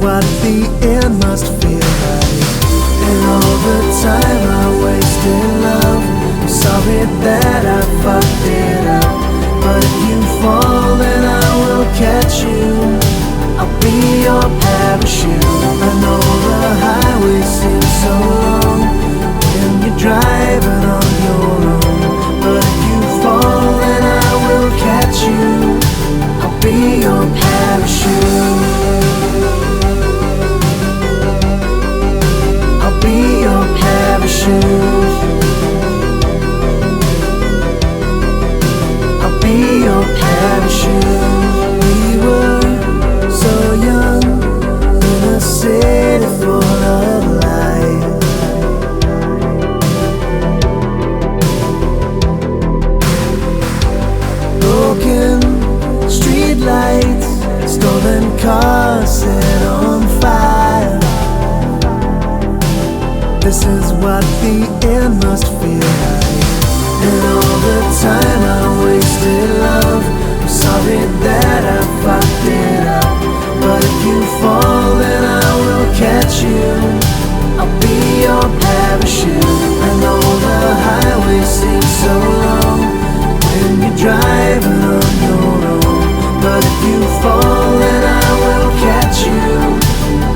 what the end must feel like. And all the time I wasted, love, I'm sorry that I fucked it up. But if you fall, then I will catch you. I'll be your parachute. I know the highway seems so long when you're driving on your own. But if you fall, then I will catch you. I'll be your parachute. I'll be your parachute. I'll be your parachute. We were so young in a city full of light. Broken street lights, stolen cars set on fire. This is what the end must feel like. And all the time I wasted, love, I'm sorry that I fucked it up. But if you fall, then I will catch you. I'll be your parachute. I know the highway seems so long when you're driving on your own. But if you fall, then I will catch you.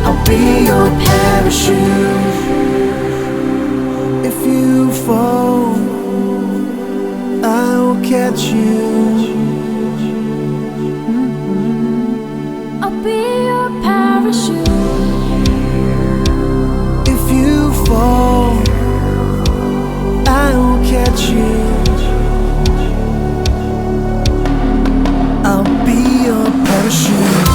I'll be your parachute. If you fall, I will catch you. I'll be your parachute. If you fall, I will catch you. I'll be your parachute.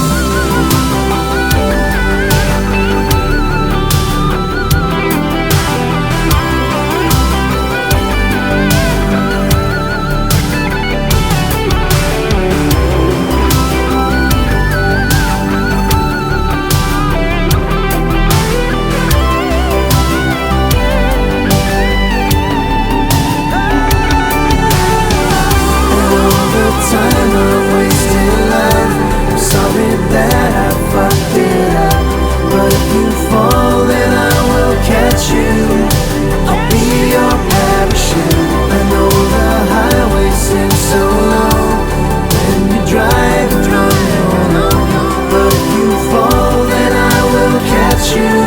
Time I wasted, love, I'm sorry that I fucked it up. But if you fall, then I will catch you. I'll be your parachute. I know the highway seems so long when you're driving on your own. But if you fall, then I will catch you.